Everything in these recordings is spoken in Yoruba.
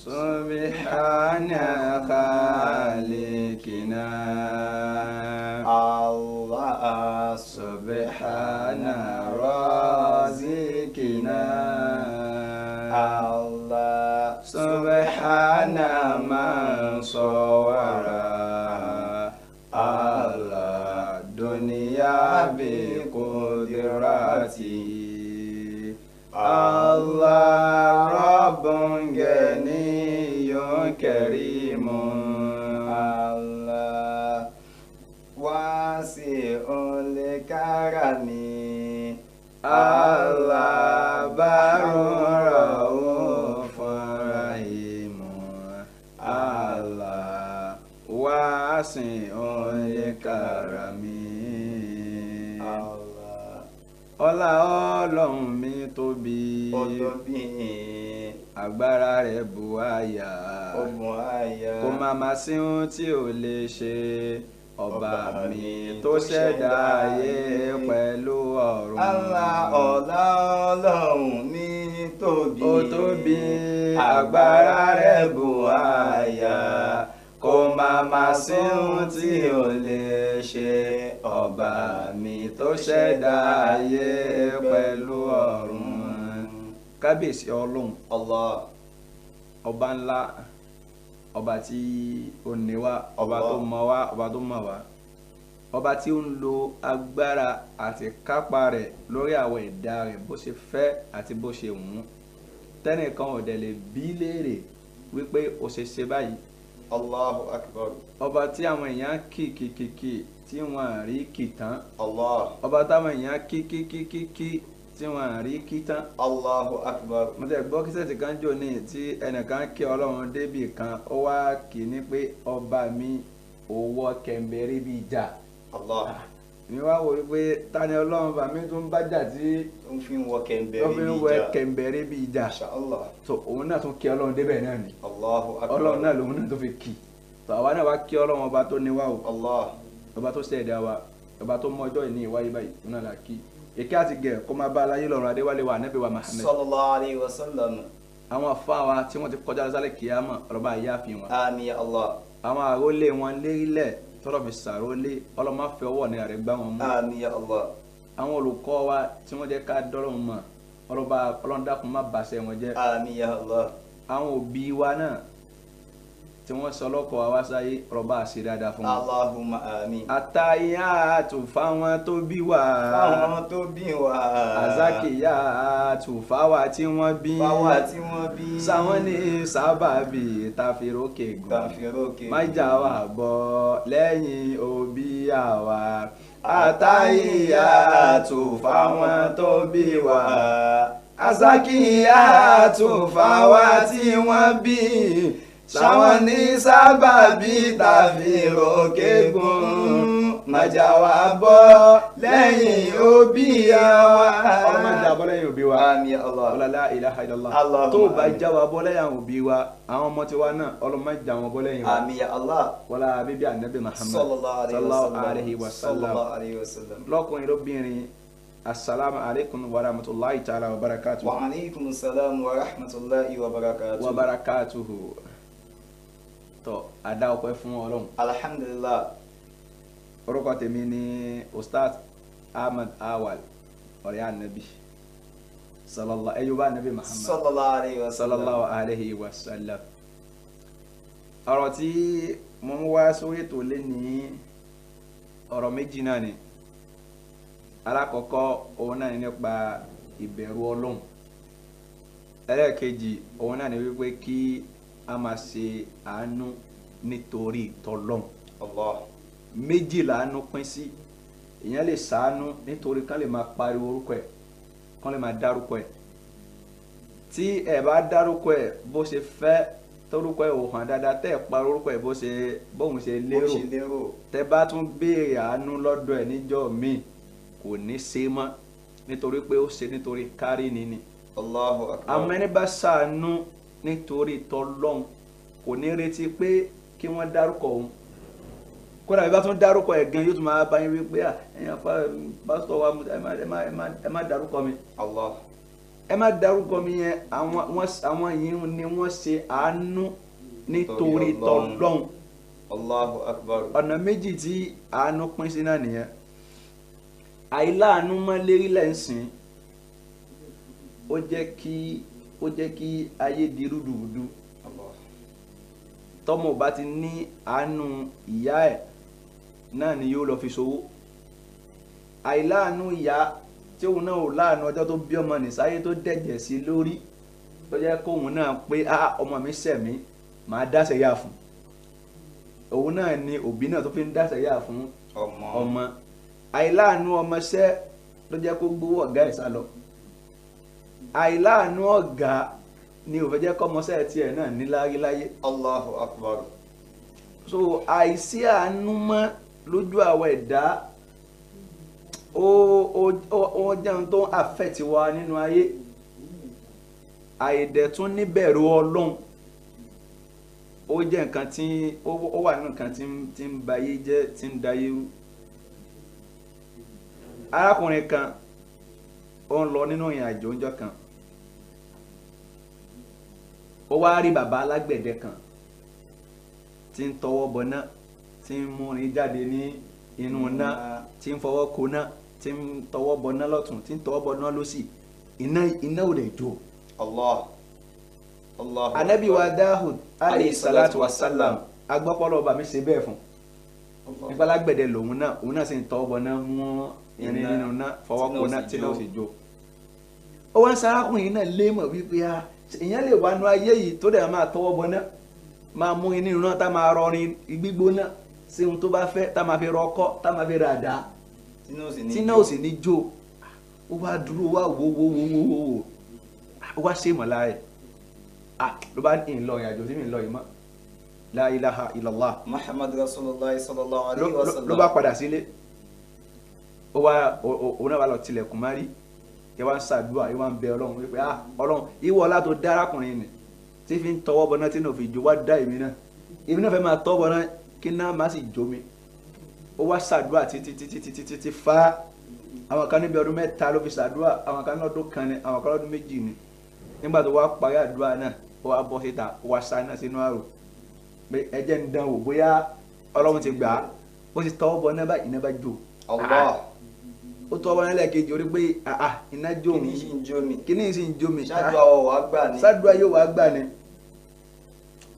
سبحان خالقنا الله سبحان رازقنا الله سبحان من صورها الله دنيا بقدرته الله رب غني كريم الله واسع الكرم الله بر رؤوف رحيم الله واسع الكرم ọlá Ọlọ́run mi tóbi agbára rẹ̀ bù àyà kò má má sí ohun tí ò lè ṣe ọba mi tó ṣẹ̀dá ayé pẹ̀lú ọ̀run. ọlá Ọlọ́run mi tóbi ó tóbi agbára rẹ̀ bù àyà kò má má sí ohun tí ò lè ṣe ọba mi tó ṣẹ̀dá ayé pẹ̀lú ọ̀run. kábíyèsí Ọlọ́run Allah ọba ńlá ọba tí ó ní wá ọba tó mọ̀ wá ọba tó mọ̀ wá ọba tí ó ń lo agbára àti kápá rẹ̀ lórí àwọn ẹ̀dá rẹ̀ bó ṣe fẹ́ àti bó ṣe wù ú tẹ́nìkan ò dẹ̀ lè bí léèrè wípé ó ṣe ṣe báyìí. Allahu akbar. ọba tí àwọn èèyàn kìkìkìkì tí wọ́n rí kì tán. Allah. ọba táwọn èèyàn kìkìkìkì tí wọ́n rí kì tán. Allahu akbar. mo tẹ̀ gbọ́ kí sẹ́ẹ̀tì kan jò ní tí ẹnìkan kí Ọlọ́run débì kan ó wá kì í ní pé ọba mi òwò kẹ̀mbẹ̀rẹ̀ bíi ìjà. Allah. mi wá wò wípé tani Ọlọ́run bá mi tún bá jà tí ó fi ń wọ kẹ̀mbẹ̀rẹ̀ bíi ìjà. Inshallah. tó òun náà tún kí Ọlọ́run débẹ̀ náà ni. Allahu akbar. Ọlọ́run náà lòun náà tó fi kì tó àwa náà wá kí Ọlọ́run ọba tó ní wá o. Allah. ọba tó ṣẹ̀dá wa ọba tó mọ ọjọ́ ìní ìwáyé báyìí òun náà là kí èké àti gẹ̀ kó máa bá aláyé lọ́rùn adéwálé wa ànábì wa Muhammad sallallahu alayhi wa sallam. àwọn afá wa tí wọ́n ti kọjá lọ́sálẹ̀ kíyámà ọlọ́ba àyè àfihàn wọn. àmín ya Allah. àwọn àrólé wọn lérílẹ̀ tọ́lọ̀ fi sàrólé ọlọ́mọ fẹ́ ọwọ́ ní àrẹ gbá wọn mú. àmín ya Allah. àwọn olùkọ́ wa tí wọ́n jẹ́ ká dọ́rọ̀ mọ̀ ọlọ́ba ọlọ́ndàkùn má bàṣẹ wọn jẹ́. àmín ya Allah. àwọn òbí wa náà tí wọ́n sọ lọ́kọ̀ wa wá sáyé ọlọ́ba àṣẹ dáadáa fún wọn. Allahumma àmín. àtàyàtù fáwọn tó bí wa. fáwọn tó bí wa. àzákìyàtù fáwa tí wọ́n bí. fáwa tí wọ́n bí. sáwọn ní sábàbí tàfírókè gùn. tàfírókè gùn. má jà wá bọ́ lẹ́yìn òbí àwa. àtàyàtù fáwọn tó bí wa. àzákìyàtù fáwa tí wọ́n bí. sáwọn ní sábàbí tàfírókè gùn. má jà wá bọ́ lẹ́yìn òbí àwa. ọlọ́mọ jà bọ́ lẹ́yìn òbí wa. àmín ya Allah. la ilaha illallah. Allahumma tó bá jà wá bọ́ lẹ́yìn òbí wa àwọn ọmọ tiwa náà ọlọ́mọ jà wọn bọ́ lẹ́yìn wa. àmín ya Allah. wọlá bíbí ànábì Muhammad sallallahu alayhi wa sallam. lọ́kùnrin lóbìnrin assalamu alaikum wa rahmatulahi ta'ala wa barakatuhu. wa alaikum salam wa rahmatulahi wa barakatuhu. wa barakatuhu. tó adá ọpẹ́ fún Ọlọ́run. alhamdulillah. orúkọ tèmi ni Ustaz Ahmad Awal ọ̀rẹ́ ànábì sallallahu ẹ̀yọ́bá ànábì Muhammad sallallahu alayhi wa sallam. ọ̀rọ̀ tí mo ń wá sórí ètò lé ní ọ̀rọ̀ méjì náà ni. alákọ̀ọ́kọ́ òun náà ni nípa ìbẹ̀rù Ọlọ́run. ẹlẹ́ẹ̀kejì òun náà ni wípé kí a máa ṣe àánú nítorí t'Ọlọ́run. Allah. méjì làánú pín sí. èèyàn lè ṣàánú nítorí kán lè máa pariwo orúkọ ẹ̀ kán lè máa dárúkọ ẹ̀. tí ẹ bá dárúkọ ẹ̀ bó ṣe fẹ́ torúkọ ẹ̀ ò hàn dáadáa tẹ́ ẹ̀ pariwo orúkọ ẹ̀ bóun ṣe lérò tẹ́ bá tún béèrè àánú lọ́dọ̀ ẹ̀ níjọ́ míì kò ní ṣe mọ́ nítorí pé ó ṣe nítorí kárí ni ni. Allahu akbar. àmọ́ ẹni bá ṣàánú nítorí t'Ọlọ́run kò ní retí pé kí wọ́n dárúkọ òun kódà bí bá tún dárúkọ ẹ̀ gan yóò tún máa bá yín wí pé ẹ̀yin afa pásítọ̀ wa ẹ má dárúkọ mi. Allah. ẹ má dárúkọ mi yẹn àwọn yìí ni wọ́n ṣe àánú nítorí tọlọ́hun. Allahu akbar. ọ̀nà méjì tí àánú pín sí náà nìyẹn. àìláàánú mọ́ lérí lẹ́sìn ó jẹ́ kí ayé di rúdurùdu. tọ́mọ bá ti ní àánú ìyá ẹ̀ náà ni yóò lọ fi ṣòwò. àìláàánú ìyá tí òun náà ò láàánú ọjọ́ tó bí ọmọ nìsáyé tó dẹ̀jẹ̀ sí lórí tó jẹ́ kóun náà pé ọmọ mi ṣẹ̀ mí màá dáṣẹ́ yà fún òun náà ni òbí náà tó fi ń dáṣẹ́ yà fún ọmọ. àìláàánú ọmọṣẹ́ ló jẹ́ kó gbowó ọ̀gá ẹ̀ sá lọ. àìláàánú ọ̀gá ni ò fẹ́ jẹ́ kọ́mọṣẹ́ tiẹ̀ náà ní láyé. Allahu akbar. so àìsí àánú mọ́ lójú àwọn ẹ̀dá ó jẹun tó ń affect wa nínú ayé. àìdẹ̀tún níbẹ̀rù Ọlọ́run ó jẹ́ nǹkan tí ó wà nínú nǹkan tí ń bayé jẹ́ tí ń dayé rú. arákùnrin kan ó ń lọ nínú ìrìn àjò ọjọ́ kan ó wá rí bàbá alágbẹ̀dẹ kan tí ń tọwọ́ bọ náà tí ń múrin jáde ní inú náà tí ń fọwọ́ ko náà tí ń tọwọ́ bọ náà lọ́tún tí ń tọwọ́ bọ náà lọ́sì iná ò lè jó. Ànábì wa Dáhùd alayhi salatu wa salam agbọ́pọ̀lọ́ ọba mi ṣe bẹ́ẹ̀ fún nípa alágbẹ̀dẹ lòun náà sì ń tọwọ́ bọ náà mú irin nínú náà fọwọ́ ko náà tí náà sì jó. ó wá ń sarákùnrin náà lé mọ̀ wípé èèyàn lè wá nú ayé yìí tó dẹ̀ máa tọwọ́ bọ náà máa mú irin nínú náà tá máa rọrin gbígbóná sí ohun tó bá fẹ́ tá máa fi rọ ọkọ́ tá máa fi ra àdá tí náà ò sì ní jó. ó wá dúró wá wò ó wá ṣe mọ̀lá ẹ̀ ló bá ń lọ ìrìnàjò sí mi lọ yìí mọ́ la ilaha illallah Muhammad rasulullah sallallahu alaihi wasallam. ló bá padà sílé òun náà wà lọ tilẹ̀kùn má rí ẹ wá ń ṣàdúrà ẹ wá ń bẹ Ọlọ́run wípé Ọlọ́run ìwọ ọlá tó dá arákùnrin nì tí fi ń tọwọ́ bọ náà tí náà fi jó wá dá èmi náà fẹ́ máa tọwọ́ bọ náà kí náà má sì jó mi. ó wá ṣàdúrà títí fa àwọn kan níbi ọdún 3 ló fi ṣàdúrà àwọn kan lọ́dún kan ni àwọn kan lọ́dún 2 ni. nígbà tó wá parí àdúrà náà ó wá bọ́ síta ó wá sáná sínú àrò pé ẹjẹ́ ń dán wò bóyá Ọlọ́run ti gbà á ó ti tọwọ́ bọ náà bá iná bá jó. ó tọwọ́ bọ náà lẹ́ẹ̀kejì orí pé iná jó mi kíní sì ń jó mi ṣáàdúrà yóò wá gbà ni.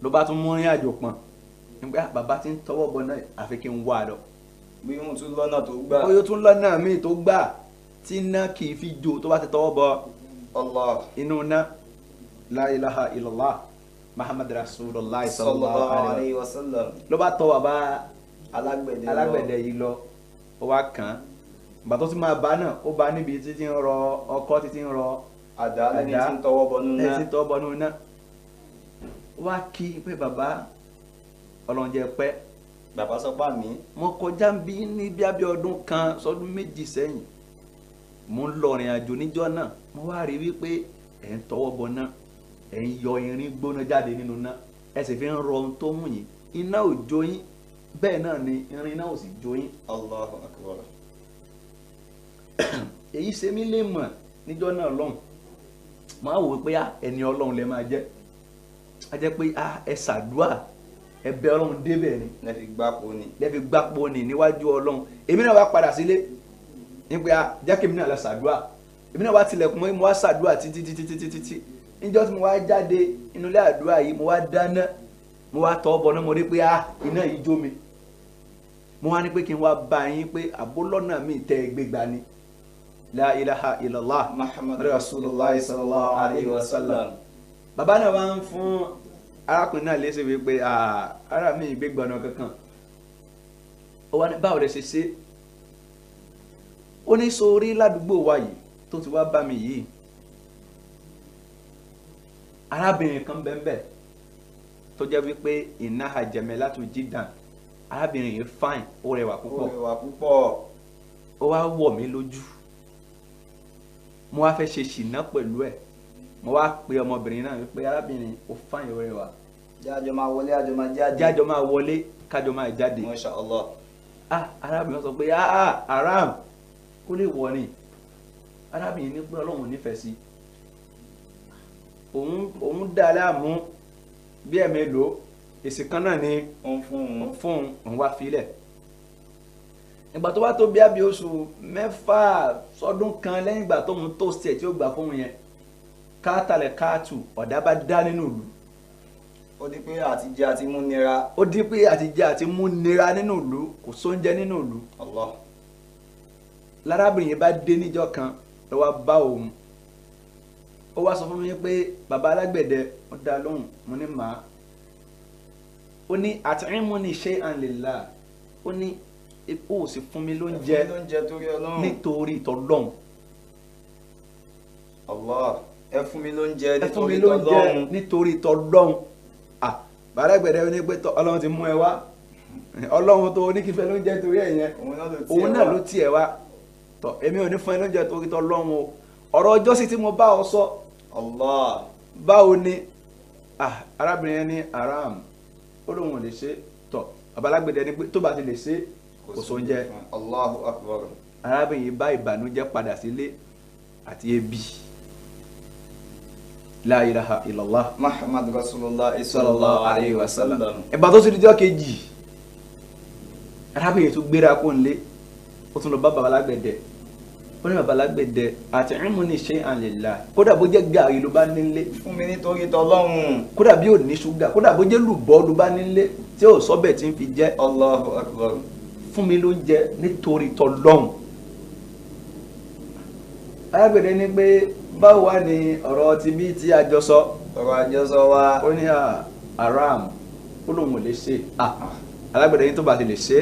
ló bá tún mú ní àjò pọ̀n nígbà bàbá ti ń tọwọ́ bọ náà àfi kí n wá lọ. bí wọ́n tún lọ́nà tó gbà. ó yóò tún lọ́nà míì tó gbà tí iná kì í fi jó tó bá ti tọwọ́ bọ inú náà. La ilaha illallah Muhammad rasulullah sallallahu alaihi wasallam. ló bá tọ́ bàbá alágbẹ̀dẹ yìí lọ ó wá kàn án ìgbà tó ti máa bá náà ó bá níbi títí ń rọ ọkọ́ títí ń rọ àdá lẹ́ni tí ń tọwọ́ bọnú náà. ó wá kí pé bàbá ọlọ́njẹ pẹ́. bàbá sọ pà mí. mo kọjá bí ní bí ọdún kan sọdún 2 sẹ́yìn mo ń lọ ìrìn àjò níjọ́ náà mo wá rí wípé ẹ̀ ń tọwọ́ bọ náà ẹ̀ ń yọ irin gbóná jáde nínú náà ẹ sì fi ń rọ ohun tó mú yín iná ò jó yín bẹ́ẹ̀ náà ni irin náà ò sì jó yín. Allahu akbar. èyí ṣe mí lè mọ̀ níjọ́ náà lọ́hùn máa wò pé ẹni Ọlọ́run lè máa jẹ́ a jẹ́ pé ẹ ṣàdúà ẹ bẹ Ọlọ́run débẹ̀ ni lẹ́fi gbápò ni níwájú Ọlọ́run. èmi náà wá padà sílé nígbà jákè mi náà lọ ṣàdúà èmi náà wá tilẹ̀kùn mọ́ mo wá ṣàdúà títí níjọ́ tí mo wá jáde inú ilé àdúrà yìí mo wá dáná mo wá tọ́ bọ̀ náà mo rí pé iná yìí jó mi mo wá ní pé kí n wá bá yín pé àbólọ́nà mi tẹ́ ẹ gbé gbani. La ilaha illallah Muhammad rasulullah sallallahu alaihi wasallam. bàbá náà wá ń fún arákùnrin náà léṣe wípé ara mi ìgbégbọ̀nà kankan ó wá ní báwo lè ṣe ṣe ó ní sórí ládùúgbò wa yìí tó ti wá bá mi yìí arábìnrin kan bẹ́ẹ̀ tó jẹ́ wípé innaha jamalatu jiddan arábìnrin yìí fine ó rẹwà púpọ̀ ó wá wọ̀ mí lójú mo wá fẹ́ ṣe ṣìnà pẹ̀lú ẹ̀ mo wá pe ọmọbìnrin náà wípé arábìnrin ó fine ó rẹwà jájọ máa wọlé àjọ máa jáde jájọ máa wọlé kájọ máa jáde. Masha Allah. arábìnrin sọ pé aram kó lè wọ ni arábìnrin ní pé Ọlọ́run nífẹ̀ẹ́ sí òun dá láàmú bí ẹ̀mí lò èsì kan náà ni fún òun wá filẹ̀. ìgbà tó wá tó bí àbí oṣù 6 sọdún kan lẹ́yìn ìgbà tó mú tó ṣe tí ó gbà fóun yẹn káàtàlẹ̀ káàtù ọ̀dà bá dá nínú ìlú. ó di pé àtijẹ àti mú nira. ó di pé àtijẹ àti mú nira nínú ìlú kò sóúnjẹ nínú ìlú. Allah. lárábìnrin yẹn bá dé níjọ́ kan ló wá bá òun ó wá sọ fún mi pé bàbá alágbẹ̀dẹ ó dá lóhùn mo ní màá ó ní at'imuni shay'an lillah ó ní ó sì fún mi lóúnjẹ nítorí t'Ọlọ́hun. Allah ẹ fún mi lóúnjẹ nítorí t'Ọlọ́hun. bàbá alágbẹ̀dẹ ó ní pé Ọlọ́run ti mú ẹ wá Ọlọ́run tó ní kí n fẹ́ lóúnjẹ torí ẹ̀ yẹn òun náà ló tiẹ̀ wá tọ èmi ò ní fún ẹ lóúnjẹ torí t'Ọlọ́hun o ọ̀rọ̀ ọjọ́ sí tí mo bá ọ sọ. Allah. báwo ni arábìnrin yẹn ní aram ó lóun ò lè ṣe tọ babalágbèdè ni pé tó bá ti lè ṣe kò sóúnjẹ. Allahu akbar. arábìnrin yìí bá ìbànújẹ́ padà sílé àti ebi. La ilaha illallah. Muhammad rasulullah sallallahu alayhi wa sallam. ìgbà tó ti di ọjọ́ kejì arábìnrin tó gbéra kó nílé ó tún lọ bá babalágbèdè ó ní babalágbèdè at'imuni shay'an lillah kódà bó jẹ́ gààrí ló bá nílé fún mi nítorí t'Ọlọ́hun. kódà bí ò ní ṣúgà kódà bó jẹ́ lùbọ́ ló bá nílé tí ò sọ́bẹ̀ tí ń fi jẹ́. Allahu akbar. fún mi lóúnjẹ nítorí t'Ọlọ́hun. arábìnrin ní pé báwo wá ni ọ̀rọ̀ ti bí tí a jọ sọ. ọ̀rọ̀ àjọsọ wa. ó ní aram ó lóun ò lè ṣe arábìnrin yìí tó bá ti lè ṣe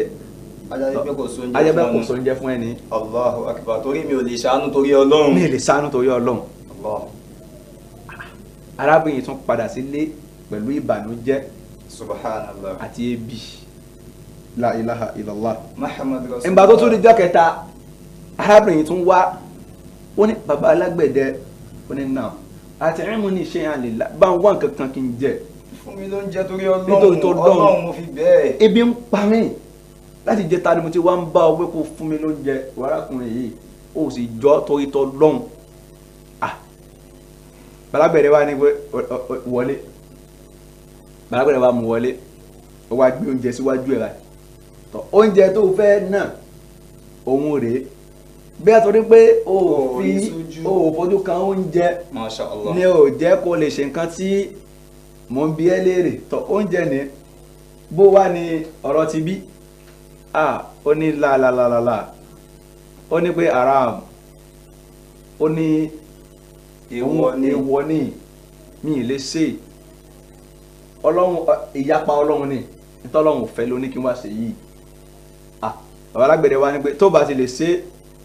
ajẹ́bẹ́ kò sóúnjẹ fún ẹni. Allahu akbar torí mi ò lè ṣàánú torí Ọlọ́run. mi ò lè ṣàánú torí Ọlọ́run. Allah. arábìnrin tún padà sílé pẹ̀lú ìbànújẹ́. Subhanallah. àti ebi. La ilaha illallah. Muhammad rasulullah. ìgbà tó tún di jọ́ kẹta arábìnrin tún wá ó ní bàbá alágbẹ̀dẹ ó ní náà at'imuni shay'an lillah bá ń wá nǹkan kan kí n jẹ. fún mi lóúnjẹ torí Ọlọ́run mo fi bẹ́ẹ̀. ebi ń pa mí láti jẹ ta ni mo ti wá ń bá ọ pé kó fún mi lóúnjẹ wàrákùnrin yìí ó sì jọ torí t'Ọlọ́hun. balágbẹ̀dẹ wa ní pé wọlé balágbẹ̀dẹ wa mú wọlé ó wá gbé oúnjẹ síwájú ẹ̀ báyìí tọ oúnjẹ tó fẹ́ náà òun rèé bí a torí pé o ò fojú kan oúnjẹ Masha Allah ni ò jẹ́ kó lè ṣe nǹkan tí mò ń bi ẹ́ léèrè tọ oúnjẹ ni bó wá ní ọ̀rọ̀ ti bí ó ní làlàlàlà ó ní pé haram ó ní èèwọ̀ ni mi ì lè ṣe Ọlọ́run ìyapa Ọlọ́run ni nítọ́lọ́run ò fẹ́ ló ní kí n wá ṣe yìí bàbá alágbẹ̀dẹ wa ní pé tó bá ti lè ṣe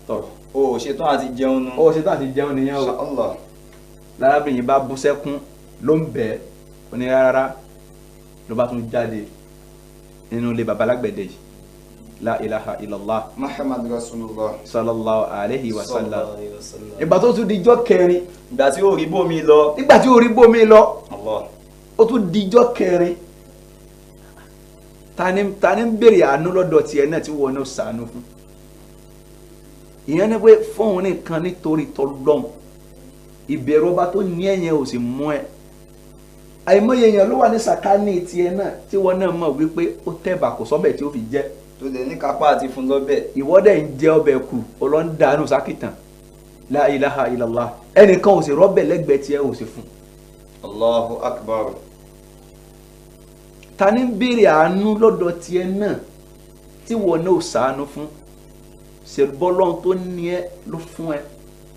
tọ̀ o ṣetán àti jẹun nù. o ṣetán àti jẹun nìyẹn o. Allah. lárábìnrin bá bú sẹ́kún ló ń bẹ̀ ó ní rárá ló bá tún jáde nínú ilé bàbá alágbẹ̀dẹ yìí la ilaha illallah. Muhammad rasulullah. sallallahu alayhi wa sallam. ìgbà tó tún dijọ́ kẹrin. ìgbà tí ó rí bómi lọ. nígbà tí ó rí bómi lọ. Allah. ó tún dijọ́ kẹrin. ta ni ń béèrè àánú lọ́dọ̀ tiẹ̀ náà tí wọ́n náà ṣàánú fún. ìyẹn ni pé fóun nìkan nítorí t'Ọlọ́hun ìbẹ̀rù ọba tó ní ẹ̀yẹn ò sì mú ẹ. àìmọye èèyàn ló wà ní sàkání tiẹ̀ náà tí wọ́n náà mọ̀ wípé ó tẹ̀bà kò sọ́bẹ̀ tí ó fi jẹ́. tó lè ní kápá àti fún lọ́bẹ̀. ìwọ́dẹ̀ ń jẹ ọbẹ̀ kù ọlọ́ńdàánù sákìtàn la ilaha illallah ẹnìkan ò sì rọ́bẹ̀ lẹ́gbẹ̀ẹ́ tiẹ̀ ò sì fún. Allahu akbar. ta ni ń béèrè àánú lọ́dọ̀ tiẹ̀ náà tí wọ́n náà ò ṣàánú fún ṣèbọ́lọ́n tó ní ẹ ló fún ẹ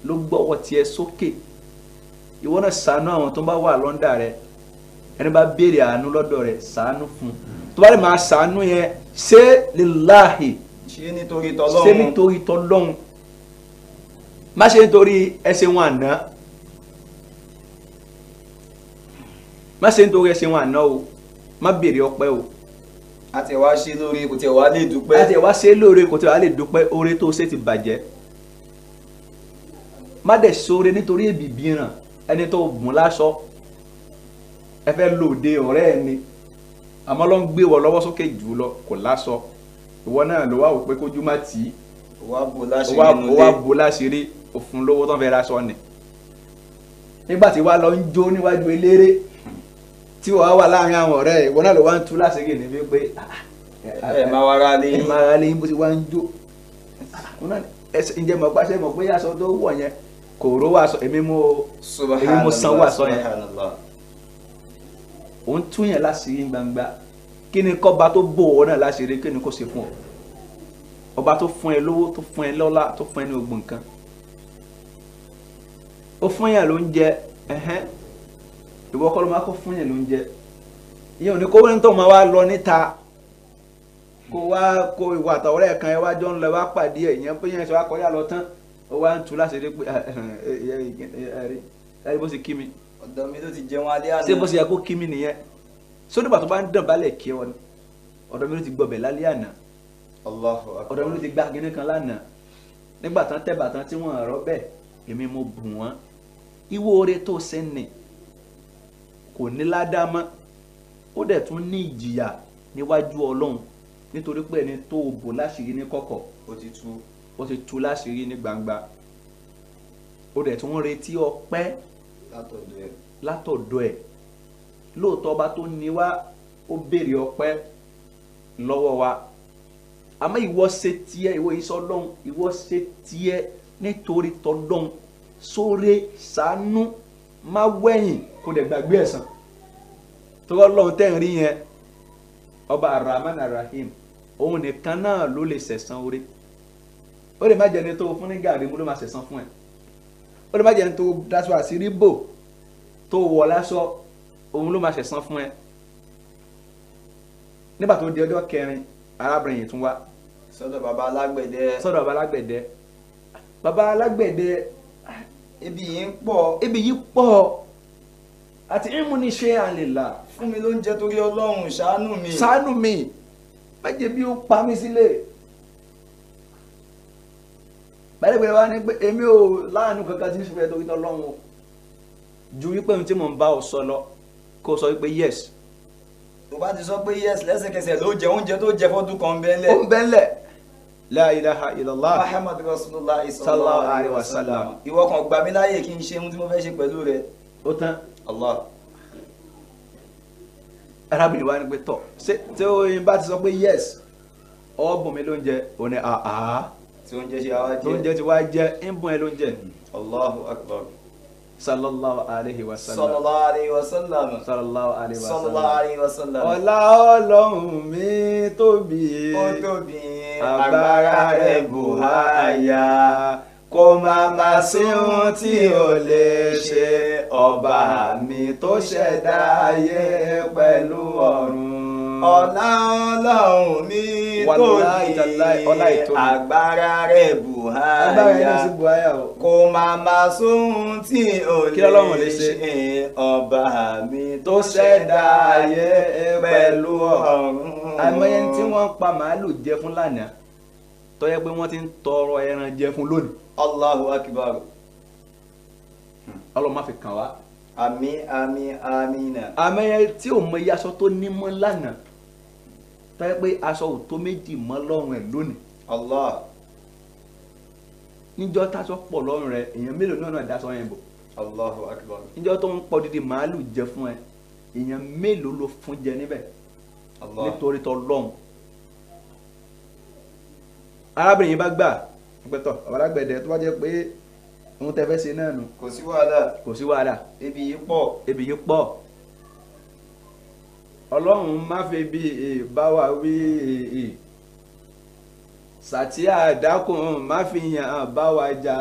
ló gbọ́wọ́ tiẹ̀ sókè ìwọ náà ṣàánú àwọn tó bá wà lọ́ndà rẹ ẹni bá béèrè àánú lọ́dọ̀ rẹ ṣàánú fún tó bá lè máa ṣàánú yẹn ṣe lillahi ṣe nítorí t'Ọlọ́hun ṣe nítorí t'Ọlọ́hun má ṣe nítorí ẹsẹ̀ wọn àná má ṣe nítorí ẹsẹ̀ wọn àná o má béèrè ọpẹ́ o. àti wá ṣe lóore kò tẹ̀ wá lè dúpẹ́. àti wá ṣe lóore kò tẹ̀ wá lè dúpẹ́ oore tó ṣe ti bàjẹ́. má dẹ̀ ṣoore nítorí èbìbí ràn ẹni tó gùn láṣọ ẹ fẹ́ lòde ọ̀rẹ́ ẹ ni àmọ́ ló ń gbé wọ lọ́wọ́ sókè jù lọ kò láṣọ ìwọ náà ló wá wò pé kójú má tì í wá bò láṣìírí òfun lówó tó ń fẹ́ láṣọ ni nígbà tí wàá lọ ń jó níwájú eléré tí wàá wà láàrin àwọn ọ̀rẹ́ ìwọ náà ló wá ń tú láṣìírí níbi pé ẹ máa wá ra lé bó ti wá ń jó ǹjẹ́ mọ̀ pàṣẹ mọ̀ pé aṣọ tó wọ̀ yẹn kò rówó aṣọ èmi mo sanwó aṣọ yẹn òun tún yẹn láṣìírí gbangba kí ni kọ́ba tó bò ọ́ náà láṣìírí kí ni kò ṣe fún ọ ọba tó fún ẹ lówó tó fún ẹ lọ́lá tó fún ẹ ní gbogbo nǹkan ó fún yẹn lóúnjẹ ìwọ kọ́ ló máa kó fún yẹn lóúnjẹ ìyẹn ò ní kó wọ́n tó máa wá lọ níta kó wá kó ìwà àtàwọ̀rẹ́ kan ẹ wá jọ ń lọ wá pàdé ẹ̀ ìyẹn pé yẹn ṣe wá kọjá lọ tán ó wá ń tu láti rí pé ẹ̀rí bó ṣe kí mi. ọ̀dọ̀ mi ló ti jẹun alẹ́ àná. ṣé bó ṣe yẹ kó kí mi nìyẹn sódìbà tó bá ń dàn bálẹ̀ kí ọ ni ọ̀dọ̀ mi ló ti gbọbẹ̀ lálẹ́ àná ọ̀dọ̀ mi ló ti gbá gíní kan lánàá nígbà tán tẹ́ bàtán tí wọ́n rọ́ bẹ́ẹ̀ èmi mo bù wọ́n ìwọ oore tó sẹ́ni kò ní ládàmọ́ ó dẹ̀ tún ní ìjìyà níwájú Ọlọ́run nítorí pé ẹni tó bò láṣìírí ní kọ̀kọ̀ ó ti tú láṣìírí ní gbangba ó dẹ̀ tún retí ọpẹ́ látọ̀dọ̀ ẹ̀ lóòótọ́ ọba tó ní wá ó béèrè ọpẹ́ lọ́wọ́ wa àmọ́ ìwọ ṣe tiẹ̀ ìwọ yìí sọ́lọ́hún ìwọ ṣe tiẹ̀ nítorí tọ́lọ́hún sóore ṣàánú má wẹ̀yìn kó dẹ̀ gbàgbé ẹ̀san torí Ọlọ́run tẹ́ ń rí yẹn ọba Ar-Rahman Ar-Rahim òun nìkan náà ló lè ṣẹ̀san oore ó lè má jẹ́ ẹni tó fún ní gàrí mú ló máa ṣẹ̀san fún ẹ ó lè má jẹ́ ẹni tó dáṣọ àṣírí bò tó wọ̀ láṣọ òun ló máa ṣẹ̀san fún ẹ nígbà tó di ọjọ́ kẹrin arábìnrin yìí tún wá sọ́dọ̀ baba alágbẹ̀dẹ baba alágbẹ̀dẹ ebi yìí ń pọ̀ àti ìmúni ṣe àlèlà fún mi lóúnjẹ torí Ọlọ́run ṣàánú mi má jẹ́ bí ó pa mí sílẹ̀ bẹ́ẹ̀ wá ní pé èmi ò láàánú kankan tí ń fẹ́ torí Ọlọ́run ju wípé ohun tí mò ń bá ọ sọ lọ kó sọ wípé yes tó bá ti sọ pé yes lẹ́sẹ̀kẹsẹ̀ ló jẹ oúnjẹ tó jẹ fọ́dún kan bẹ́ẹ̀lẹ̀ ó ń bẹ́ẹ̀lẹ̀ la ilaha illallah Muhammad rasulullah sallallahu alaihi wasallam ìwọ kan gbà mí láyè kí n ṣe ohun tí mo fẹ́ ṣe pẹ̀lú rẹ ó tán Allah arábìnrin wa ní pé tọ̀ tí ó yín bá ti sọ pé yes ọ bùn mi lóúnjẹ ò ní àá tí oúnjẹ ṣe àwa jẹ lóúnjẹ tí wàá jẹ ń bùn ẹ lóúnjẹ Allahu akbar sallallahu alaihi wasallam sallallahu alaihi wasallam sallallahu alaihi wasallam sallallahu alaihi wasallam ọlá Ọlọ́run mi tóbi ó tóbi agbára rẹ̀ bù háyà kò má sí ohun tí ò lè ṣe ọba mi tó ṣẹ̀dá ayé pẹ̀lú ọ̀run. ọlá Ọlọ́run mi tóbi agbára rẹ̀ bù háyà kò má sóhun tí ò lè ṣe ọba mi tó ṣẹ̀dá ayé pẹ̀lú ọ̀run. àìmọye tí wọ́n pa màálù jẹ fún lánàá tó yẹ pé wọ́n ti ń tọrọ ẹran jẹ fún lónìí. Allahu akbar. Ọlọ́run má fi kàn wá. Àmín. àmọye tí ò mọ iye aṣọ tó ní mọ́ lánàá tó yẹ pé aṣọ ò tó méjì mọ́ lọ́rùn ẹ̀ lónìí. Allah. níjọ́ táṣọ pọ̀ lọ́rùn rẹ̀ èèyàn mélòó náà dáṣọ yẹn bò. Allahu akbar. níjọ́ tó ń pọ̀ dídì màálù jẹ fún ẹ èèyàn mélòó ló fún jẹ níbẹ̀. Allah. nítorí t'Ọlọ́run. arábìnrin yìí bá gbà pẹ̀tọ̀ ọ̀bàlágbẹ̀dẹ tó bá jẹ́ pé ohun tẹ́ fẹ́ ṣe náà nù. kò sí wàhálà. ebi yìí pọ̀. Ọlọ́run má fi bí bá wa wí sàtíà dákun má fi yàn bá wa jà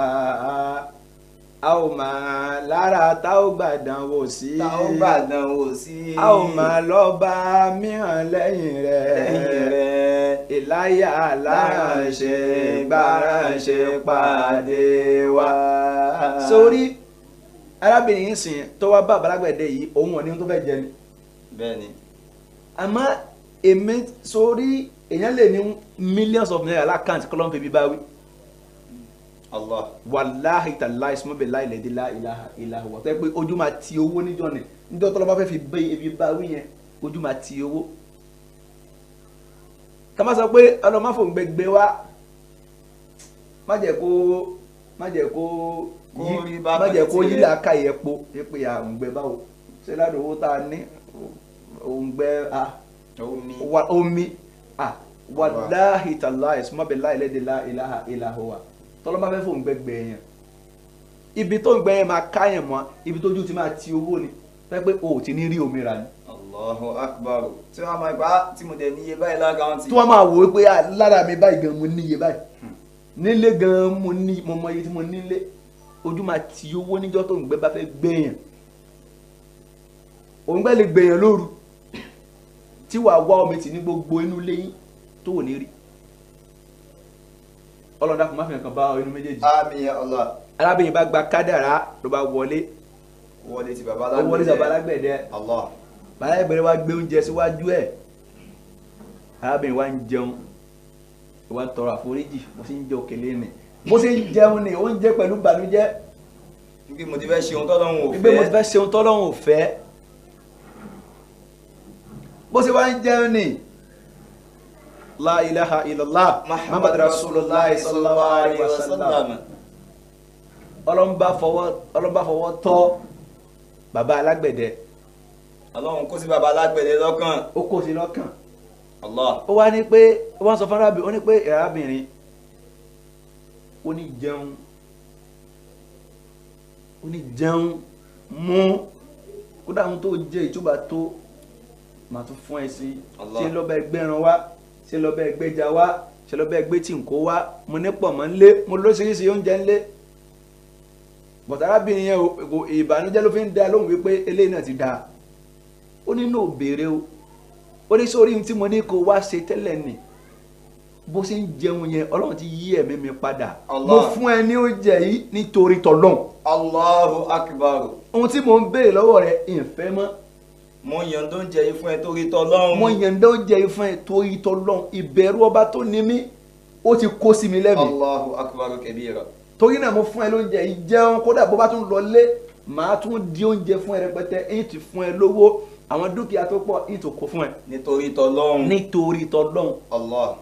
a ò máa lára tá ò gbàdán wò sí. a ò máa lọ bá mìíràn lẹ́yìn rẹ̀ ìláyà láránṣẹ́ gbáránṣẹ́ pàdé wa. sórí arábìnrin yìí sìn tó wá bá àbálágbẹ̀dẹ yìí òun ò ní tó fẹ́ jẹ ni. bẹ́ẹ̀ni. àmọ́ èmi sórí èèyàn lè ní millions of naira lákàntì kọ́lọ́n fi bí bá wí. Allah. wàláhì tàlá ìsúnmọ́bẹ̀ láìlẹ́dí láìláha wọ̀ tẹ́ pé ojú máa ti owó níjọ́ ni níjọ́ tọ́lọ́ bá fẹ́ fi bẹ́ ebi bá wí yẹn ojú máa ti owó. ká má sọ pé ọlọ́mọ fòun gbẹgbẹ wá má jẹ́ kó má jẹ́ kó yí làákà yẹ po pé à òǹgbẹ báwo ṣé ládùn owó tá a ní òǹgbẹ omi wàláhì tàláhì sùmọ́bẹ̀ láìlẹ́dẹ̀ láìláha ìlàhùwà tọ́lọ́mọ́ fẹ́ fún òǹgbẹ gbẹ̀yàn ibi tó ń gbẹ̀yàn máa káyàn mọ́ ibi tójú ti máa ti owó ni fẹ́ pé o ò ti ní rí omi rà ní. Allahu akbar. Tí wọ́n máa gbá tí mo dẹ̀ níye báyìí lákàntì. tí wọ́n máa wò ó pé lára mi báyìí gan mo níye báyìí nílé gan mo mọ iye tí mo nílé ojú máa ti owó níjọ́ tó ń gbẹ bá fẹ́ gbẹ̀yàn òǹgbẹ lè gbẹ̀yàn lóru tí wàá wá omi tì ní gbogbo inú lẹ́yìn tó ò ní rí ọlọ́dà kò má fi nǹkan bá inú méjèèjì. Àmín ya Allah. arábìnrin bá gba kádàrá ló bá wọlé ti bàbá alágbẹ̀dẹ. Allah. bàbá alágbẹ̀dẹ wá gbé oúnjẹ síwájú ẹ̀ arábìnrin wá ń jẹun wá ń tọrọ àforíjì mo sì ń jẹ òkèlè ni mo sì ń jẹun ni oúnjẹ pẹ̀lú ìbànújẹ́. wípé mo ti fẹ́ ṣe ohun tọ́lọ́run ò fẹ́. wípé mo ti fẹ́ ṣe ohun tọ́lọ́run ò fẹ́. bó ṣe wá ń jẹun ni la ilaha illallah muhammad rasulullah sallallahu alaihi wasallam ọlọ́mbà fọwọ́ tọ́ bàbá alágbẹ̀dẹ. ọlọ́run kó sí bàbá alágbẹ̀dẹ lọ́kàn. ó kó sí lọ́kàn. Allah. ó wá ní pé wọ́n sọ fún arábìnrin ó ní pé arábìnrin ó ní jẹun mú kódà ohun tó jẹ ìtúbà tó màá tún fún ẹ sí. ṣé lọ́bẹ̀ ẹgbẹ́ran wá ṣé lọ́bẹ̀ ẹgbẹ́ja wá ṣé lọ́bẹ̀ ẹgbẹ́ tí nǹkó wá mo ní pọ̀ mọ́ ńlé mo lóṣìṣì oúnjẹ ńlé. bọ̀tà arábìnrin yẹn ìbànújẹ́ ló fi ń dá lóhùn wípé eléyìí náà ti dáa ó ní náà béèrè o ó ní sórí ohun tí mo ní kó wá ṣe tẹ́lẹ̀ nì bó ṣe ń jẹun yẹn ọlọ́run ti yí ẹ̀mí mi padà mo fún ẹ ní oúnjẹ yìí nítorí tọlọ́hun. Allahu akbar. ohun tí mo ń béèrè lọ́wọ́ rẹ ìfẹ́ mọ́. mo yànda oúnjẹ yìí fún ẹ torí tọlọ́hun. mo yànda oúnjẹ yìí fún ẹ torí tọlọ́hun ìbẹ̀rù ọba tó ní mí ó ti kó sí mi lẹ́mìí. Allahu akbar kabira. torí náà mo fún ẹ lóúnjẹ yìí jẹun kódà bó bá tún lọ lé màá tún di oúnjẹ fún ẹ rẹpẹtẹ èyí ti fún ẹ lówó àwọn dúkìá tó pọ̀ èyí tó kó fún ẹ. nítorí tọlọ́hun. nítorí tọlọ́hun. Allah.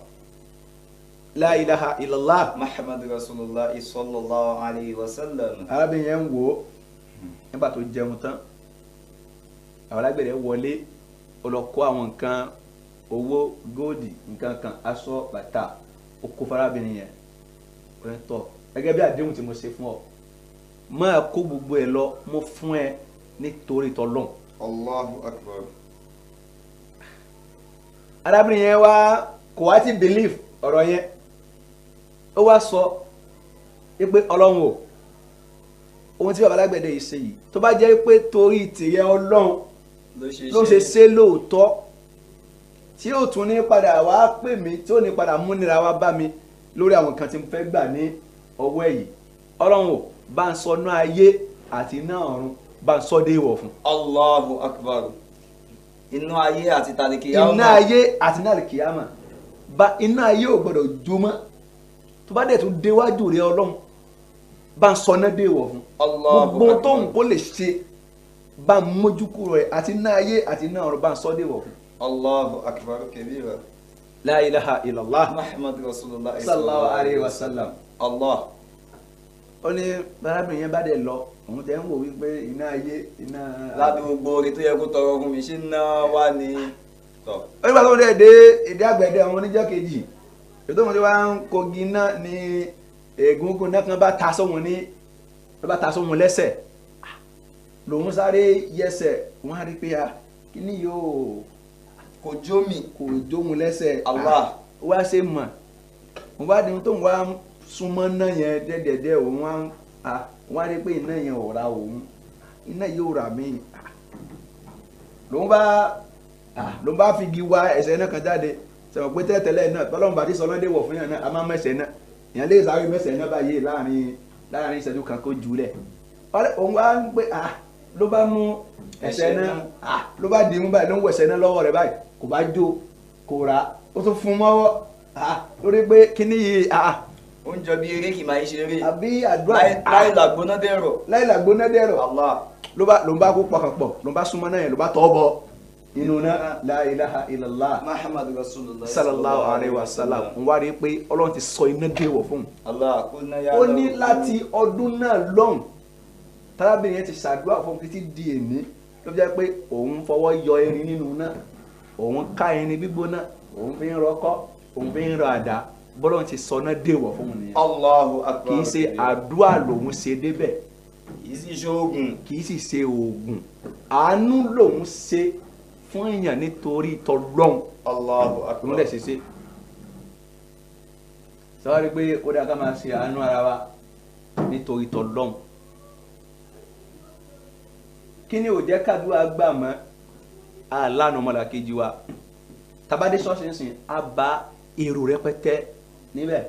La ilaha illallah. Muhammad rasulullah sallallahu alayhi wa sallam. arábìnrin yẹn ń wò ó nígbà tó jẹun tán àwọn alágbẹ̀dẹ wọlé ó lọ kó àwọn nǹkan owó góòdì nǹkan kan aṣọ bàtà ó kó farabirin yẹn ó ní tọ gẹ́gẹ́ bí àdéhùn tí mo ṣe fún ọ máa kó gbogbo ẹ lọ mo fún ẹ nítorí tọlọ́hun. Allahu akbar. arábìnrin yẹn wá kò wá ti believe ọ̀rọ̀ yẹn ó wá sọ pé ọlọ́run o ohun tí bàbá alágbẹ̀dẹ yìí ṣe yìí tó bá jẹ́ pé torí tìrẹ ọlọ́run ló ṣe ṣe lóòótọ́ tí ó tún ní padà wá pè mí tí ó ní padà múnira wá bá mi lórí àwọn nǹkan tí mo fẹ́ gbà ní ọwọ́ ẹ̀ yìí ọlọ́run o bá ń sọ náà ayé àti náà ọ̀run bá ń sọ dé ìwọ̀ fún. Allahu akbar. iná ayé àti tàlìkìyàmà. iná ayé àti tàlìkìyàmà bá iná ayé ò gbọdọ̀ jó mọ́ tó bá dẹ̀ tún déwájú rẹ ọlọ́run bá ń sọ náà dé ìwọ̀ fún. gbogbo tó ń kó lè ṣe bá ń mójú kúrò rẹ àti iná ayé àti iná ọ̀run bá ń sọ dé ìwọ̀ fún. Allahu akbar kabira. La ilaha illallah. Muhammad rasulullah sallallahu alayhi wa sallam. Allah. ó ní arábìnrin yẹn bá dẹ̀ lọ òun tẹ́ ń wò wípé iná ayé iná. ládùúgbò orí tó yẹ kó tọrọ fún mi ṣé ná wá ní. ó nígbà tó ń dẹ̀ dé èdè àgbẹ̀dẹ àwọn oníjọ́ kejì ètò ìwọ̀n tí wọ́n ń kogi náà ní egungun náà kan bá ta sóhun lẹ́sẹ̀ lòun sáré yẹsẹ̀ wọ́n á rí pé kí ni yóò kò jóhun lẹ́sẹ̀. Allah. wá ṣe mọ̀ mo bá dín tó ń wá súnmọ́ náà yẹn dẹ́dẹ̀dẹ́ òun wọ́n á rí pé iná yẹn ò ra òun iná yóò rà mí lòun bá fi igi wá ẹsẹ̀ náà kan jáde sọ̀rọ̀ pé tẹ́tẹ́lẹ̀ náà tọ́lọ́mù bàtí sọ lọ́dẹ̀ wọ̀ fún yàn náà a máa mẹ́sẹ̀ náà èèyàn lè sáré mẹ́sẹ̀ náà báyìí láàrin ìṣẹ́jú kan kó jùlẹ̀ òun wá ń pè ló bá mú ẹsẹ̀ náà ló bá dì í mú báyìí ló ń wọ ẹsẹ̀ náà lọ́wọ́ rẹ̀ báyìí kò bá jó kò rà ó tún fún un mọ́wọ́ lórí pé kíní yìí oúnjẹ bíi eré kì máa ń ṣeré àbí àdúrà láì làgbóná dẹ̀rọ̀. láì làgbóná dẹ̀rọ̀ Allah. ló ń bá kó pọkàn pọ̀ ló ń bá súnmọ́ náà yẹn ló bá tọ́ bọ̀ inú náà la ilaha illallah Muhammadu Rasulullah sallallahu alayhi wa sallam ń wá rí pé ọlọ́run ti sọ iná déwọ̀ fún un. Allah kulna ya ó ní láti ọdún náà lọ́hùn tárábìnrin yẹn ti ṣàdúrà fún títí di èní ló fi jẹ́ pé òun fọwọ́ yọ erin nínú náà òun ká erin gbígbóná òun fi ń rọkọ́ òun fi ń rọ àdá bọ́lọ́run ti sọ náà déwọ̀ fún un nìyẹn. Allahu akbar. kì í ṣe àdúrà lòun ṣe débẹ̀ kì í sì ṣe oògùn. kì í sì ṣe oògùn àánú lòun ṣe fún èèyàn nítorí tọlọ́hun. Allahu akbar. òun lè ṣe ṣe sọ́wọ́n pé ó dáa ká máa ṣe àánú ara wa nítorí tọlọ́hun. kí ni ò jẹ́ kádùá gbà mọ́ àlànà ọmọlàkejì wa tabadé ṣọ́ọ̀ṣì ń sìn á bá èrò rẹpẹtẹ níbẹ̀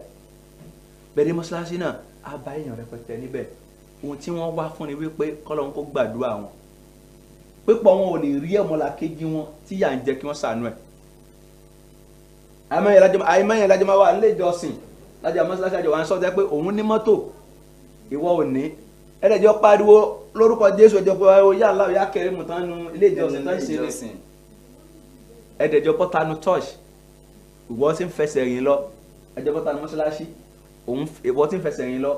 bẹ́ẹ̀ ni mọ́ṣáláṣí náà á bá èèyàn rẹpẹtẹ níbẹ̀ ohun tí wọ́n wá fún ni wípé kọ́lọ́hún kó gbàdúrà wọn pípọ̀ wọn ò lè rí ọmọlàkejì wọn tí yà ń jẹ́ kí wọ́n ṣàánú ẹ̀. àìmọye ìlàjọ máa wà nílé ìjọsìn lájà mọ́ṣáláṣí àjọ wa ń sọ jẹ́ pé òun ní mọ́tò ìwọ ò ní ẹ̀ẹ́dẹ̀jọ́ pariwo lórúkọ Jésù ẹ̀jọ̀ pé ó yà láwọ̀ yà kẹrin mùtán nu ilé ìjọsìn tó ń ṣe ní ẹ̀ẹ́dẹ̀jọ́ pọ́tánù church ìwọ tí ń fẹsẹ̀ rìn lọ ẹ̀jọ̀ pọ́tánù mọ́ṣáláṣí ìwọ tí ń fẹsẹ̀ rìn lọ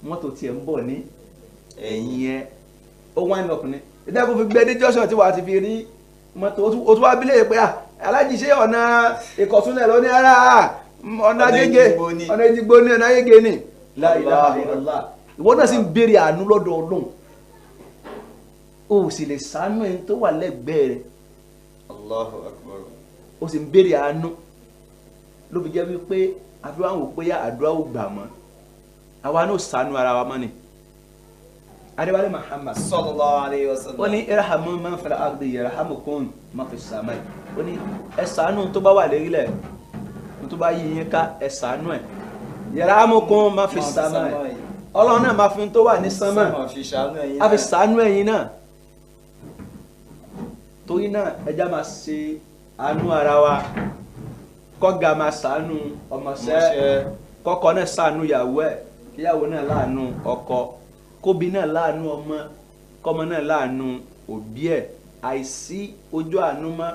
mọ́tò tiẹ̀ ń bọ̀ ní ẹ̀yìn ẹ̀ ó wáìn ọkùnrin ìdáàbò fi gbé dé junction tí wàá ti fi rí mọ́tò ó tún wá bílẹ̀ pé aláàjì ṣe ọ̀nà ìkọ̀túnlẹ̀ lọ ní ara ọ̀nà agége ọ̀nà ìdìgbò ní ọ̀nà agége ní la ilaha illallah ìwọ náà sì ń béèrè àánú lọ́dọ̀ Ọlọ́run o sì lè ṣàánú ẹni tó wà lẹ́gbẹ̀ẹ́ rẹ̀. Allahu akbar. o sì ń béèrè àánú ló fi jẹ́ wípé àfi wá ń wò pé àdúrà ò gbà mọ́ àwa náà ṣàánú ara wa mọ́ ni. adébálẹ̀ Muhammad sallallahu alayhi wa sallam. ó ní irhamu man fil ardi yarhamukum man fis samai. ó ní ẹ ṣàánú tó bá wà lérílẹ̀ tó bá yí yín ká ẹ ṣàánú ẹ̀ yarhamukum man fis samai. ọlọ́run náà máa fi tó wà ní sánmà á fi ṣàánú ẹ̀yin náà. torí náà ẹja máa ṣe àánú ara wa kọ́gà máa ṣàánú ọmọọṣẹ́ kọ́kọ́ náà ṣàánú ìyàwó ẹ̀ kíyàwó náà láàánú ọkọ kóbi náà láàánú ọmọ kọ́mọ náà láàánú òbí ẹ̀ àìsí ojú àánú mọ́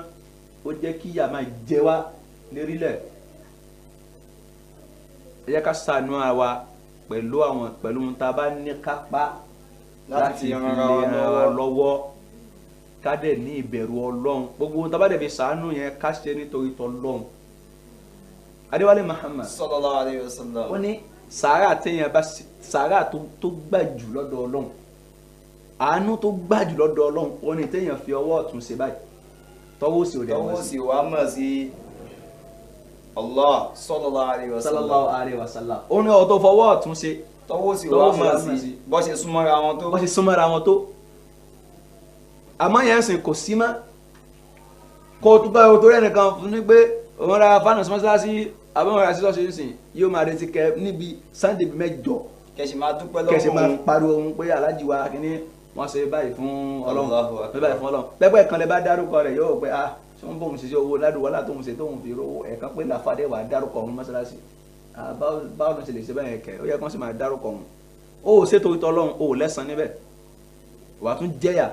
ó jẹ́ kí ìyà máa jẹ wá lérílẹ̀. ẹ jẹ́ ká ṣàánú ara wa pẹ̀lú ohun tá a bá ní kápá láti fi lè ràn wá lọ́wọ́ ká dẹ̀ ní ìbẹ̀rù Ọlọ́run gbogbo ohun tá a bá dẹ̀ fi ṣàánú yẹn ká ṣe nítorí t'Ọlọ́run. adéwálé Muhammad sallallahu alayhi wa sallam. ó ní sàárà téèyàn bá sàárà tó gbà jù lọ́dọ̀ Ọlọ́run àánú tó gbà jù lọ́dọ̀ Ọlọ́run ó ní téèyàn fi ọwọ́ ọ̀tún ṣe báyìí tọwọ́ òsì ò dẹ̀ mọ̀ sí. tọwọ́ òsì wàá mọ̀ sí Allah sallallahu alayhi wa sallam. sallallahu alayhi wa sallam. ó ní ọ̀tọ̀ fọwọ́ ọ̀tún ṣe tọwọ́ òsì wàá mọ̀ sí bó ṣe súnmọ́ra wọn tó. bó ṣe súnmọ́ra wọn tó. àmọ́ yẹn sìn kò sí mọ́ kó o tún bá o torí ẹnìkan fún ní pé òun ra fánà mọ́ṣáláṣí àbẹ̀wò ra sísọ́ ṣe ń sìn yóò máa retí kẹ níbi Sunday mẹ́jọ kẹsì máa dúpẹ́ lọ́wọ́ kẹsì máa pariwo ohun pé alájí wa kìíní wọ́n ṣe báyìí fún Ọlọ́run báyìí fún Ọlọ́run pẹ́pẹ́ kan lè bá dárúkọ rẹ̀ yóò pé ṣé wọ́n bóun ṣiṣẹ́ owó ládùúgbò látòun ṣe tóun fi rówó ẹ̀kan pé làfàdé wà á dárúkọ òun mọ́ṣáláṣí báwo ló ṣe lè ṣe báyẹn kẹ ó yẹ kó sì máa dárúkọ òun ó ṣètò ìtọ́ Ọlọ́run ó lẹ́sàn níbẹ̀ wà á tún jẹ́yà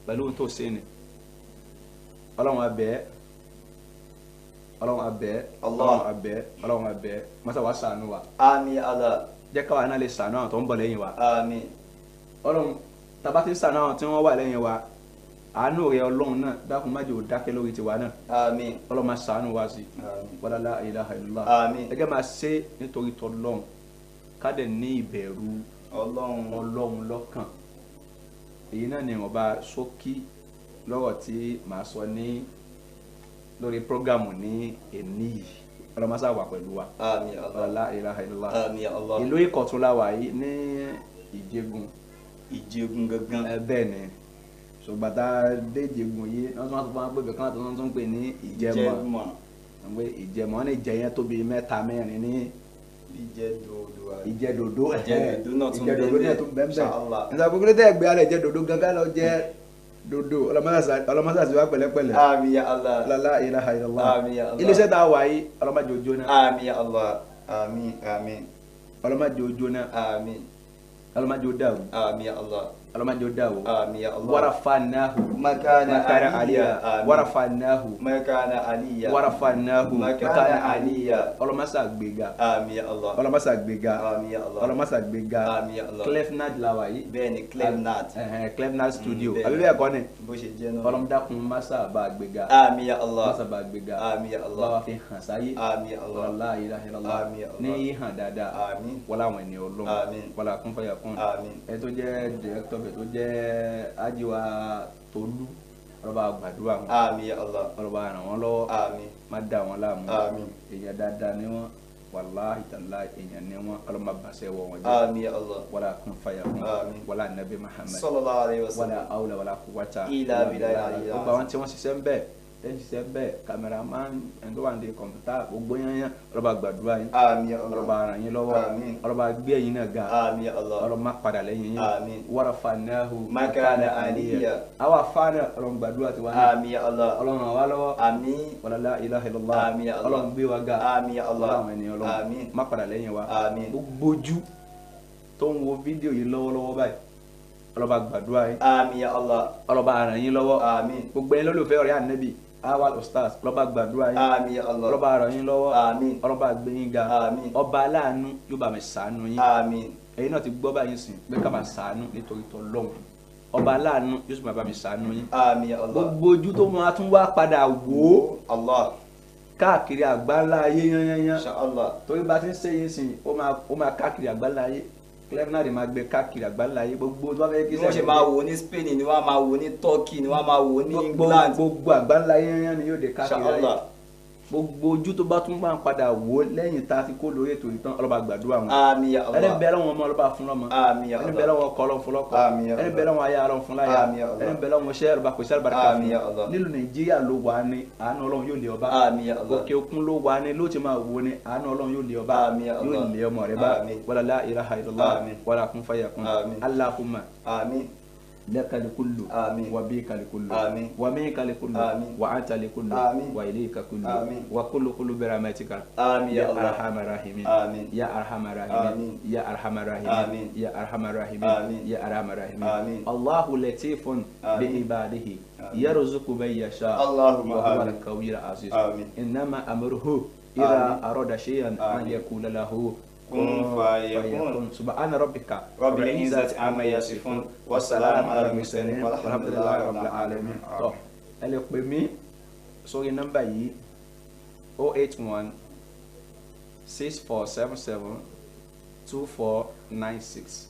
pẹ̀lú ohun tó ṣe ni Ọlọ́run abẹ́ Ọlọ́run abẹ́ Ọlọ́run abẹ́ Ọlọ́run abẹ́ mọ́sá wa ṣàánú wa. àmín Allah. jẹ́ káwa náà lè ṣàánú àwọn tó ń bọ̀ lẹ́yìn wa. àmín. Ọlọ́run tàbá ti ṣàánú àwọn tí wọ́n wà lẹ́yìn wa àánú rẹ Ọlọ́run náà dákun má jẹ́ ó dákẹ́ lórí tiwa náà. àmín. Ọlọ́run máa ṣàánú wa sí. àmín. wala la ilaha illallah. àmín. ẹ jẹ́ máa ṣe nítorí t'Ọlọ́run ká dẹ̀ ní ìbẹ̀rù Ọlọ́run lọ́kàn. èyí náà ni ìwọ̀nba ṣókí lọ́rọ̀ tí màá sọ ní lórí prógámù ní èní yìí ọlọmọsá wà pẹ̀lú wa. àmín Allah. la ilaha illallah. àmín Allah. ìlú Ìkọ̀tún la wà yìí ní Ìjẹ̀gùn gangan. bẹ́ẹ̀ ni ṣùgbọ́n tá a dé Ìjẹ̀gùn yìí wọ́n tún wá pé bẹ̀kan tó ń pè ní Ìjẹ̀mọ̀ Ìjẹ̀mọ̀ ní ìjẹ yẹn tóbi mẹ́ta mẹ́rin ní Ìjẹ̀dòdó Ìjẹ̀dòdó náà tún bẹ́ẹ̀ bẹ́ẹ̀ nígbà gbogbo tẹ́ ẹgbẹ́ alẹ́ Ìjẹ̀dòdó gangan lọ jẹ́ dodo ọlọmọsá sí wa pẹ̀lẹ́pẹ̀lẹ́. àmín ya Allah. la ilaha illallah. àmín ya Allah. iléeṣẹ́ tá a wà yìí ọlọ́mọdé ojú náà. àmín ya Allah. àmín àmín. ọlọ́mọdé ojú náà. àmín. ọlọ́mọdé ojú dàrú. àmín ya Allah. ọlọ́mọdé ó dà wò. Àmín ya Allah. warafanahu Makana aliyya. Àmín. warafanahu Makana aliyya. warafanahu Makana aliyya. ọlọ́mọsà gbéga. Àmín ya Allah. ọlọ́mọsà gbéga. Àmín ya Allah. ọlọ́mọsà gbéga. Àmín ya Allah. Clefnat làwà yìí. Bẹ́ẹ̀ni Clefnat. Clefnat studio bẹ́ẹ̀ni. àbí bẹ́ẹ̀ kọ́ ni. Bó ṣe jẹ́ náà. ọlọ́mọdàkùn masa bá gbéga. Àmín ya Allah. masa bá gbéga. Àmín ya Allah. báwa fi hàn sáyé. Àmín ya Allah. la ilaha illallah. Àmín ya Allah. ní hàn dáadáa. Àmín. wọ́n láwọn ènìyàn ọlọ́run. Àmín. wọ́n la kún fàyà kún. Àmín. ẹ tó jẹ́ director bẹ̀ tó jẹ́ ajiwa Tolú ọlọ́ba gbàdúrà wọn. Àmín ya Allah. ọlọ́ba ràn wọ́n lọ́wọ́. Àmín. má dà wọ́n láàmú. Àmín. èèyàn dáadáa ni wọ́n wàláhi tàláhi èèyàn ni wọ́n ọlọ́mọ bàṣẹ wọ̀ wọ́n jẹ́. Àmín ya Allah. wala kun fàyà kún. Àmín. wala nabi Muhammad. Sallallahu alayhi wa wala sallam. awla wala quwwata. Illa billahi al-aliyyil gbogbo àwọn tí wọ́n ṣiṣẹ́ ń bẹ̀ ṣiṣẹ́ ń bẹ̀ cameraman ẹni tó wà ní kọ̀mpútà gbogbo yẹn ọlọ́ba gbàdúrà yín. Àmín ya Allah. ọlọ́ba ràn yín lọ́wọ́. Àmín. ọlọ́ba gbé ẹ̀yin náà ga. Àmín ya Allah. ọlọ́ba padà lẹ́yìn yín. Àmín. warafanahu Makana aliyya. àwa fáánà ọlọ́run gbàdúrà tiwa náà. Àmín ya Allah. ọlọ́run ràn wá lọ́wọ́. Àmín. wala la ilaha illallah. Àmín ya Allah. ọlọ́run gbé wa ga. Àmín ya Allah. ọlọ́run ènìyàn ọlọ́run Àmín. má padà lẹ́yìn wa. Àmín. gbogbo ojú tó ń wo fídíò yìí lọ́wọ́lọ́wọ́ báyìí ọlọ́ba gbàdúrà yín. Àmín ya Allah. ọlọ́ba ràn yín lọ́wọ́. Àmín. gbogbo ẹni lólùfẹ́ ọ̀rẹ́ ànábì awal ustaz ọlọ́ba gbàdúrà yín. Àmín ya Allah. ọlọ́ba ràn yín lọ́wọ́. Àmín. ọlọ́ba gbé yín ga. Àmín. ọba aláàánú yóò bá mi ṣàánú yín. Àmín. ẹ̀yin náà ti gbọ́ báyìí sìn pé ká máa ṣàánú nítorí t'Ọlọ́hun ọba aláàánú yóò sì máa bá mi ṣàánú yín. Àmín ya Allah. gbogbo ojú tó máa tún wá padà wò ó Allah. káàkiri àgbáńlá ayé yányányán Insha Allah. torí bá ti ń ṣe yín sìn ó máa káàkiri àgbáńlá ayé Clefnat máa gbé káàkiri àgbáńlá ayé gbogbo tó bá fẹ́ kí Bí wọ́n ṣe máa wò ní Spain ni wọ́n máa wò ní Turkey ni wọ́n máa wò ní England. gbogbo àgbáńlá ayé yányán ni yóò dé Insha káàkiri ayé Allah. gbogbo ojú tó bá tún máa padà wò ó lẹ́yìn tá a ti kó lórí ètò ìtàn ọlọ́ba gbàdúrà wọn. Àmín ya ẹni Allah. bẹ́ẹ̀ lọ́wọ́ ọmọ ọlọ́ba fún lọ́mọ. Àmín ya ẹni Allah. bẹ́ẹ̀ lọ́wọ́ ọkọ ọlọ́run fún lọ́kọ. Àmín ya ẹni Allah. bẹ́ẹ̀ lọ́wọ́ aya ọlọ́run fún láya. Àmín ya Allah. ẹni bẹ́ẹ̀ lọ́wọ́ ṣẹ́ ẹ̀rọ̀bà kò ṣẹ́ àlùbáríkà Àmín ya Allah. nílùú Nàìjíríà ló wà ní àánú ọlọ́run yóò lé ọba. Àmín ya Allah. òkè òkun ló wà ní ló ti máa wò ní àánú ọlọ́run yóò lé ọba. Àmín ya Allah. yóò lé ọmọ rẹ bá Àmín. wala la ilaha illallah Àmín. wala kun fayakun. Àmín. Allahumma Àmín. laka likullu Àmín. wa bika likullu Àmín. wa minka likullu Àmín. wa anta likullu Àmín. wa ilayka kullu Àmín. wa kullu bi rahmatika Àmín ya Allah. arhamar rahimin Àmín. ya arhamar rahimin Àmín. ya arhamar rahimin Àmín. ya arhamar rahimin Àmín. ya arhamar rahimin Àmín. Allahu latifun bi Àmín. ibadihi Àmín. yarzuqu man yasha Allahumma wa huwa àmín. al-qawiyyul aziz Àmín. innama amruhu idha Àmín. arada shay'an an Àmín. yaqula lahu Kun fayakun. subhana rabbika Rabbil izzati amma yasifun. Wassalamu ala al-mursalin. Walhamdulillahi rabbil alamin. Tọ́ ẹ lè pè mí sórí nọ́mbà yìí 081 6477 2496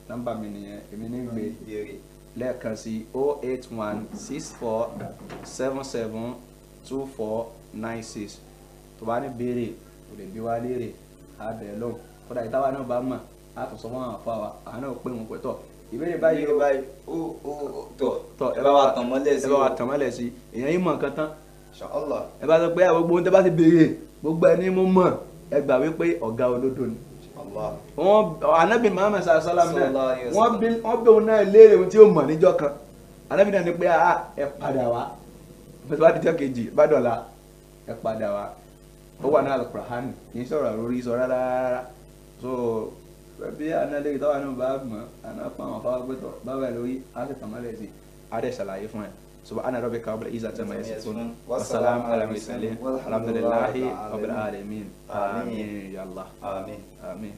nọ́mbà mi nìyẹn èmi ní gbé Béèrè. lẹ́ẹ̀kan sí 081 6477 2496 tó bá ní béèrè kò lè bí wá léèrè á bẹ̀rẹ̀ lọ́wọ́ kódà ìtawà náà bá mọ̀ á tún sọ fún àwọn afọ àwa àwọn náà pé wọn pẹ̀tọ̀ ìbéèrè báyìí Béèrè báyìí. tọ̀ ẹ bá wa tàn mọ́lẹ̀ sí. ẹ bá wa tàn mọ́lẹ̀ sí èèyàn yìí mọ̀ nǹkan tán Insha Allah. ẹ bá sọ pé gbogbo ohun tẹ́ bá ti béèrè gbogbo ẹni mo mọ̀ ẹ gbà wípé ọ̀gá olódo ni Allah. wọn anabi Muhammad sallam náà Sallallahu alaihi wasallam. wọn bẹ òun náà léèrè ohun tí ó mọ̀ níjọ́ kan anabi náà ní pé ẹ padà wá bẹ́ẹ̀ bá dijọ́ kejì bá dọ̀la ẹ padà wá ó wà ní Al-Qur'an kì í sọ̀rọ̀ lórí sọ rárá so bí analẹ́gì táwa náà bá mọ̀ àná pa àwọn afáwá gbẹ́tọ̀ báwa lórí á sì tàn mọ́lẹ̀ sí i á dẹ̀ ṣàlàyé fún ẹ subhana rabbika rabbil izzati amma yasifun wassalamu ala mursalin walhamdulillahi rabbil alamin amin ya Allah Àmín. amin.